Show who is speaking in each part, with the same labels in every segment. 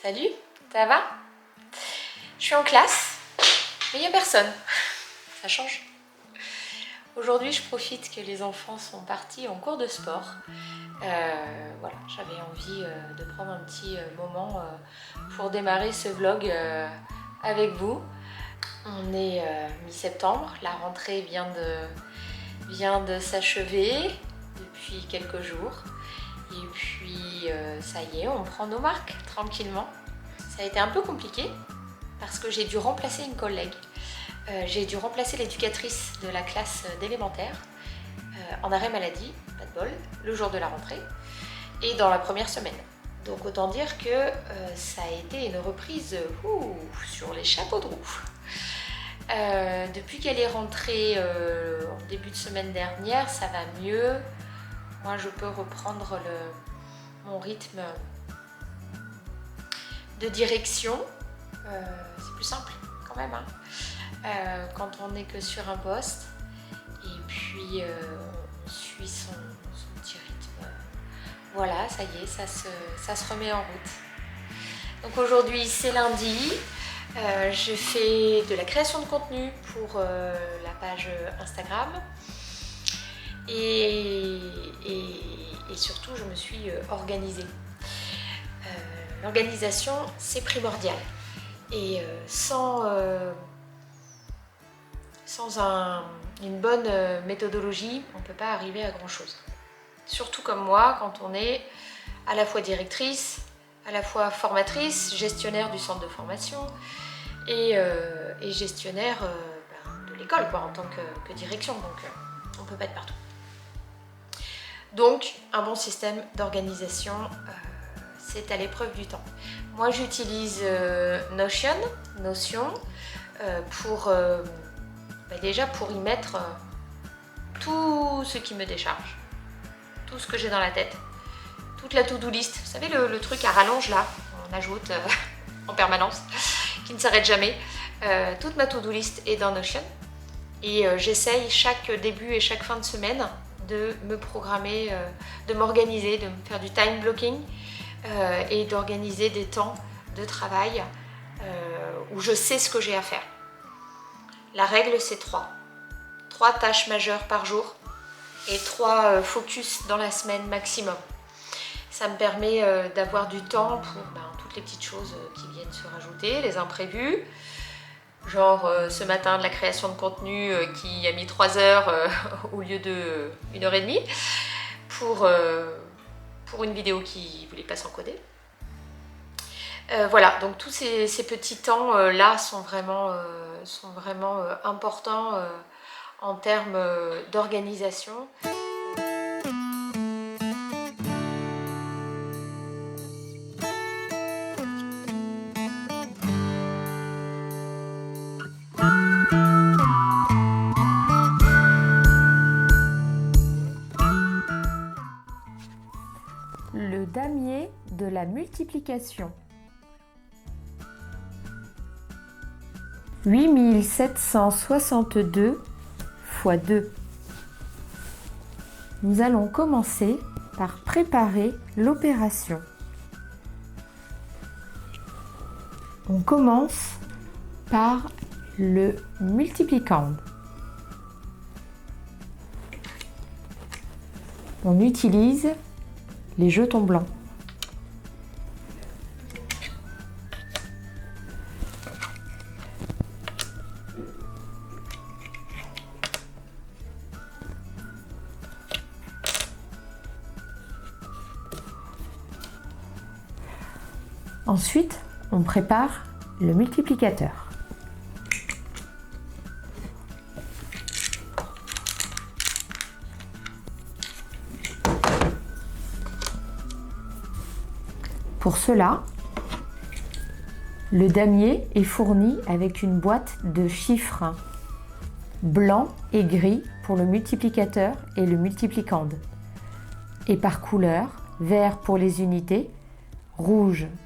Speaker 1: Salut, ça va? Je suis en classe, mais il n'y a personne. Ça change. Aujourd'hui, je profite que les enfants sont partis en cours de sport. Voilà, j'avais envie de prendre un petit moment pour démarrer ce vlog avec vous. On est mi-septembre, la rentrée vient de s'achever depuis quelques jours. Et puis ça y est, on prend nos marques tranquillement. Ça a été un peu compliqué parce que j'ai dû remplacer une collègue. J'ai dû remplacer l'éducatrice de la classe d'élémentaire en arrêt maladie, pas de bol, le jour de la rentrée et dans la première semaine. Donc autant dire que ça a été une reprise sur les chapeaux de roue. Depuis qu'elle est rentrée en début de semaine dernière, ça va mieux. Moi, je peux reprendre mon rythme de direction. C'est plus simple quand même, hein, quand on n'est que sur un poste. Et puis, on suit son petit rythme. Voilà, ça y est, ça se remet en route. Donc aujourd'hui, c'est lundi. Je fais de la création de contenu pour la page Instagram. Et surtout, je me suis organisée. L'organisation, c'est primordial. Et sans une bonne méthodologie, on ne peut pas arriver à grand-chose. Surtout comme moi, quand on est à la fois directrice, à la fois formatrice, gestionnaire du centre de formation et gestionnaire de l'école en tant que direction. Donc, on ne peut pas être partout. Donc, un bon système d'organisation, c'est à l'épreuve du temps. Moi, j'utilise Notion pour déjà pour y mettre tout ce qui me décharge, tout ce que j'ai dans la tête, toute la to-do list. Vous savez, le truc à rallonge là, on ajoute en permanence, qui ne s'arrête jamais. Toute ma to-do list est dans Notion et j'essaye chaque début et chaque fin de semaine de me programmer, de m'organiser, de me faire du time blocking et d'organiser des temps de travail où je sais ce que j'ai à faire. La règle, c'est 3 tâches majeures par jour et 3 focus dans la semaine maximum. Ça me permet d'avoir du temps pour toutes les petites choses qui viennent se rajouter, les imprévus. Genre ce matin de la création de contenu qui a mis 3 heures au lieu de 1h30 pour une vidéo qui voulait pas s'encoder. Voilà, donc tous ces petits temps là sont vraiment importants en termes d'organisation.
Speaker 2: Le damier de la multiplication. 8762 x 2. Nous allons commencer par préparer l'opération. On commence par le multiplicand. On utilise les jetons blancs. Ensuite, on prépare le multiplicateur. Pour cela, le damier est fourni avec une boîte de chiffres blanc et gris pour le multiplicateur et le multiplicand, et par couleur, vert pour les unités,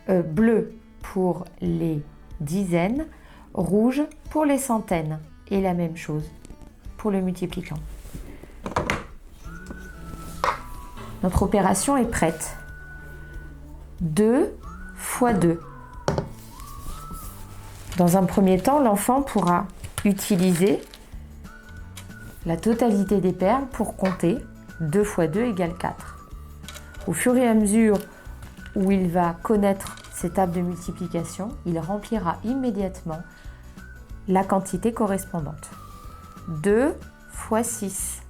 Speaker 2: bleu pour les dizaines, rouge pour les centaines, et la même chose pour le multiplicand. Notre opération est prête. 2 x 2. Dans un premier temps, l'enfant pourra utiliser la totalité des perles pour compter 2 x 2 égale 4. Au fur et à mesure où il va connaître ces tables de multiplication, il remplira immédiatement la quantité correspondante. 2 x 6.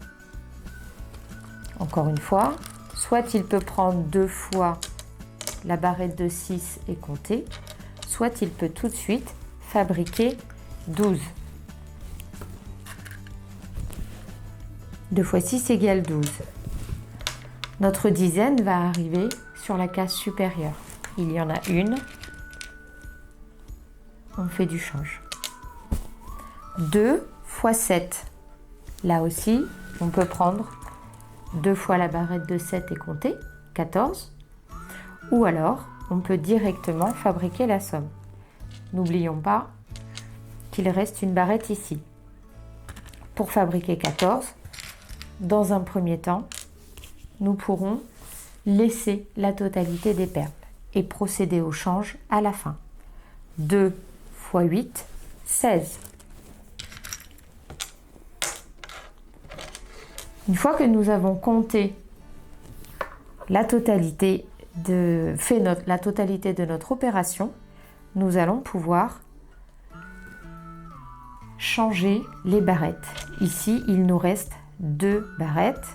Speaker 2: Encore une fois, soit il peut prendre 2 fois la barrette de 6 et compter, soit il peut tout de suite fabriquer 12. 2 x 6 égale 12. Notre dizaine va arriver sur la case supérieure. Il y en a une. On fait du change. 2 x 7. Là aussi, on peut prendre 2 fois la barrette de 7 et compter, 14. Ou alors, on peut directement fabriquer la somme. N'oublions pas qu'il reste une barrette ici. Pour fabriquer 14, dans un premier temps, nous pourrons laisser la totalité des perles et procéder au change à la fin. 2 x 8, 16. Une fois que nous avons compté la totalité de notre opération, nous allons pouvoir changer les barrettes. Ici, il nous reste 2 barrettes.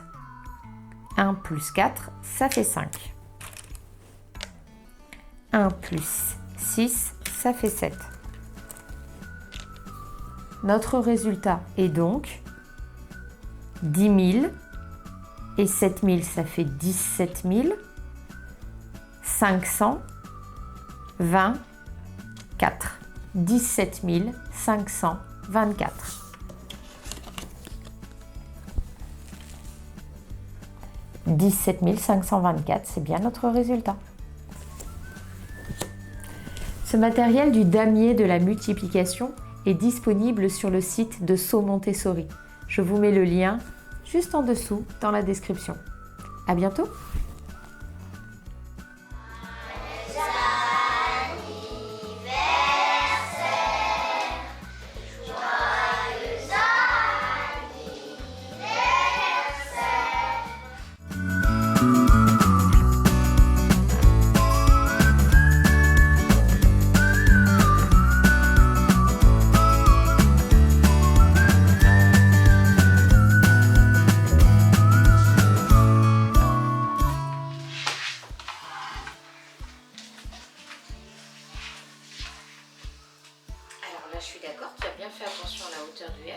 Speaker 2: 1 plus 4, ça fait 5. 1 plus 6, ça fait 7. Notre résultat est donc 10 000 et 7 000, ça fait 17 524. 17 524. 17 524, c'est bien notre résultat. Ce matériel du damier de la multiplication est disponible sur le site de Saut Montessori. Je vous mets le lien juste en dessous dans la description. À bientôt!
Speaker 1: Je suis d'accord, tu as bien fait attention à la hauteur du F.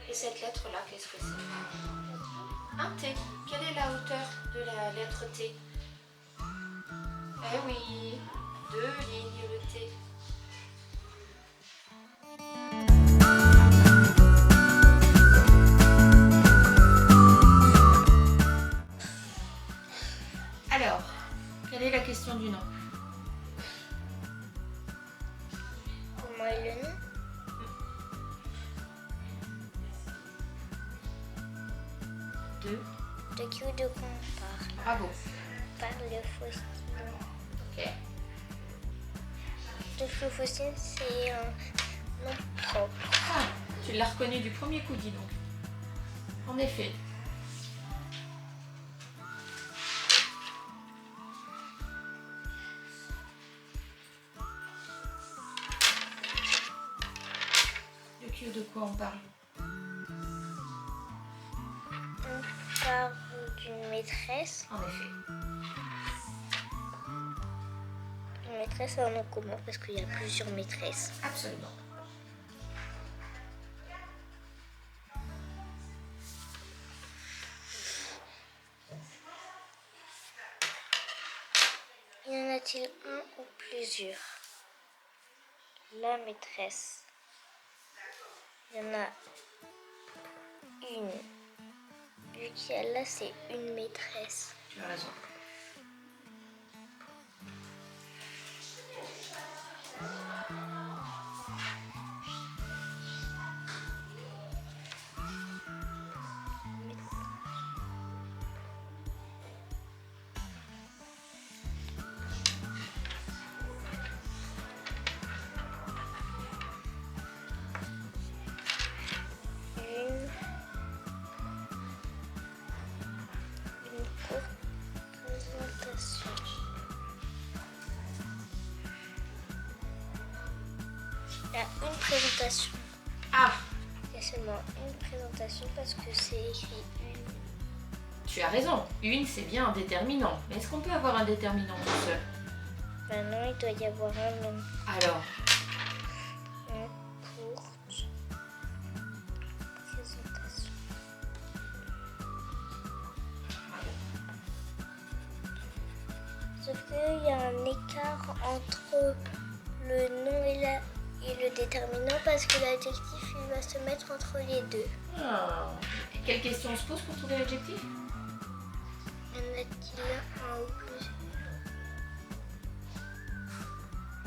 Speaker 1: Et cette lettre-là, qu'est-ce que c'est? Un T. Quelle est la hauteur de la lettre T? Eh oui, 2 lignes le T. Alors, quelle est la question du nom?
Speaker 3: Comment est le nom? De qui ou de quoi on parle?
Speaker 1: Bravo.
Speaker 3: On parle de Faustine.
Speaker 1: Ok.
Speaker 3: De Faustine, c'est un nom propre.
Speaker 1: Ah, tu l'as reconnu du premier coup, dis donc. En effet. De qui ou de quoi on parle?
Speaker 3: On parle d'une maîtresse.
Speaker 1: En effet.
Speaker 3: Une maîtresse a un nom commun parce qu'il y a plusieurs maîtresses.
Speaker 1: Absolument.
Speaker 3: Y en a-t-il un ou plusieurs? La maîtresse. Il y en a une. Vu qu'il y a là, c'est une maîtresse.
Speaker 1: Tu as raison.
Speaker 3: Il y a une présentation.
Speaker 1: Ah,
Speaker 3: Il y a seulement une présentation parce que c'est écrit une.
Speaker 1: tu as raison. Une, c'est bien un déterminant. Mais est-ce qu'on peut avoir un déterminant tout seul?
Speaker 3: Maintenant, il doit y avoir un nom.
Speaker 1: Alors,
Speaker 3: Une courte présentation. Sauf qu'il y a un écart entre le nom et le déterminant parce que l'adjectif il va se mettre entre les deux.
Speaker 1: et quelle question on se pose pour trouver l'adjectif?
Speaker 3: Y en a-t-il un ou plusieurs?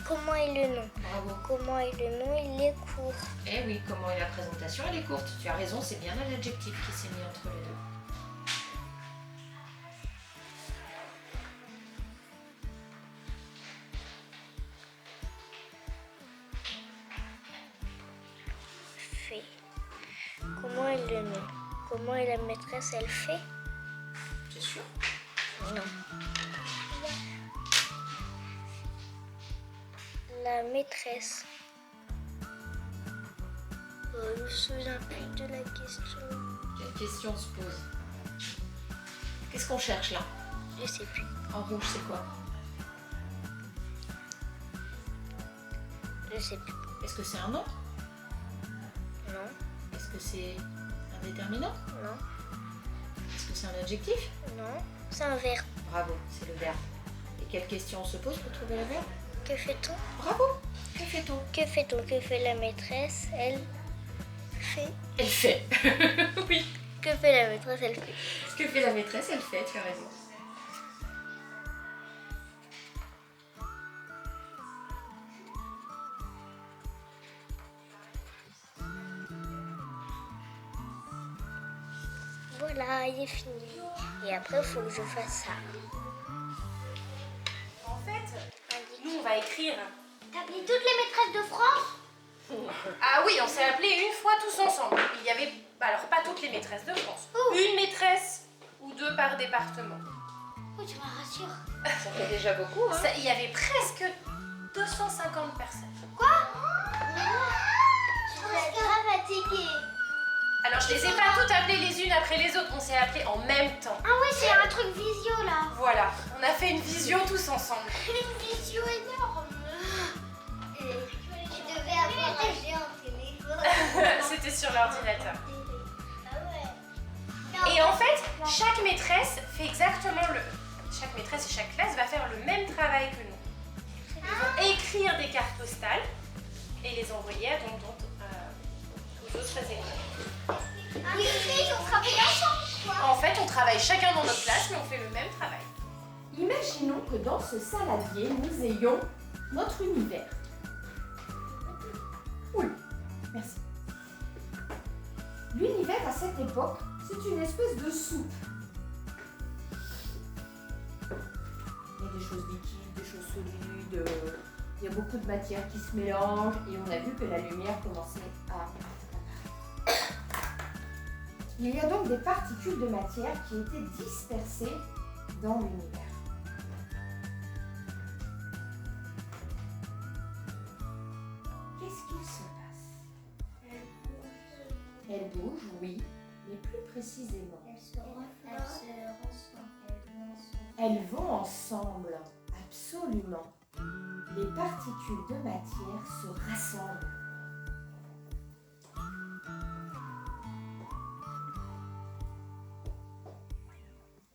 Speaker 3: Comment est le nom?
Speaker 1: Bravo.
Speaker 3: Comment est le nom? Il est court.
Speaker 1: Eh oui, comment est la présentation? Elle est courte. Tu as raison, c'est bien l'adjectif qui s'est mis entre les deux.
Speaker 3: Fait. Comment est le nom? Comment est la maîtresse? Elle fait?
Speaker 1: C'est sûr?
Speaker 3: Non. La maîtresse. Je me souviens plus de la question.
Speaker 1: Quelle question se pose? Qu'est-ce qu'on cherche là?
Speaker 3: Je sais plus.
Speaker 1: En rouge, c'est quoi?
Speaker 3: Je sais plus.
Speaker 1: Est-ce que c'est un nom?
Speaker 3: Non.
Speaker 1: Est-ce que c'est un déterminant?
Speaker 3: Non.
Speaker 1: Est-ce que c'est un adjectif?
Speaker 3: Non. C'est un verbe.
Speaker 1: Bravo, c'est le verbe. Et quelle question on se pose pour trouver le verbe?
Speaker 3: Que fait-on?
Speaker 1: Bravo! Que fait-on?
Speaker 3: Que fait-on? Que fait la maîtresse? Elle fait.
Speaker 1: Elle fait. Oui.
Speaker 3: Que fait la maîtresse? Elle fait.
Speaker 1: Ce que fait la maîtresse, elle fait, tu as raison.
Speaker 3: Voilà, il est fini. Et après, il faut que je fasse ça.
Speaker 4: En fait, nous, on va écrire.
Speaker 3: T'as appelé toutes les maîtresses de France?
Speaker 4: Ah oui, on s'est appelés une fois tous ensemble. Il y avait, alors pas toutes les maîtresses de France. Une maîtresse ou deux par département.
Speaker 3: Oui, tu me rassures.
Speaker 1: Ça fait déjà beaucoup, hein?
Speaker 4: Il y avait presque 250 personnes.
Speaker 3: Je suis grave fatiguée.
Speaker 4: Alors je les ai pas toutes appelées les unes après les autres, on s'est appelées en même temps.
Speaker 3: Ah oui, c'est un truc visio là.
Speaker 4: Voilà, on a fait une visio tous ensemble.
Speaker 3: Une visio énorme. Tu devais avoir un géant téléphone.
Speaker 4: C'était sur l'ordinateur.
Speaker 3: Ah ouais.
Speaker 4: Et en fait, chaque maîtresse fait exactement le... Chaque maîtresse et chaque classe va faire le même travail que nous. Ils vont écrire des cartes postales et les envoyer à aux autres élèves.
Speaker 3: Oui, on travaille ensemble, quoi.
Speaker 4: En fait, on travaille chacun dans notre classe, mais on fait le même travail.
Speaker 2: Imaginons que dans ce saladier, nous ayons notre univers. Oui, merci. L'univers à cette époque, c'est une espèce de soupe. Il y a des choses liquides, des choses solides, il y a beaucoup de matières qui se mélangent et on a vu que la lumière commençait à... Il y a donc des particules de matière qui étaient dispersées dans l'univers. Qu'est-ce qu'il se passe? Elles bougent, oui, mais plus précisément. Elles vont ensemble, absolument. Les particules de matière se rassemblent.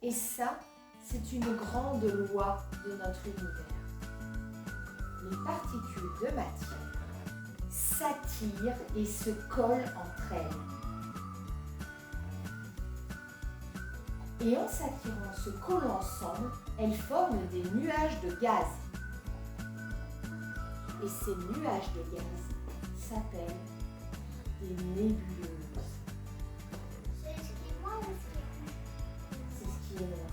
Speaker 2: Et ça, c'est une grande loi de notre univers. Les particules de matière s'attirent et se collent entre elles. Et en s'attirant, se collant ensemble, elles forment des nuages de gaz. Et ces nuages de gaz s'appellent des nébuleuses. C'est ce qui est noir.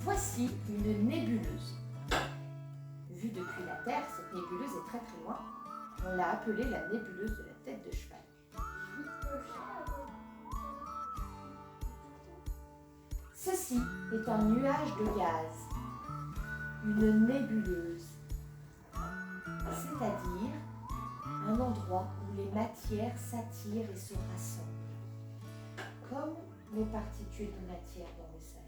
Speaker 2: Voici une nébuleuse. Vue depuis la Terre, cette nébuleuse est très très loin. On l'a appelée la nébuleuse de la tête de cheval. Ceci est un nuage de gaz, une nébuleuse. c'est-à-dire un endroit où les matières s'attirent et se rassemblent, comme les particules de matière dans le sel.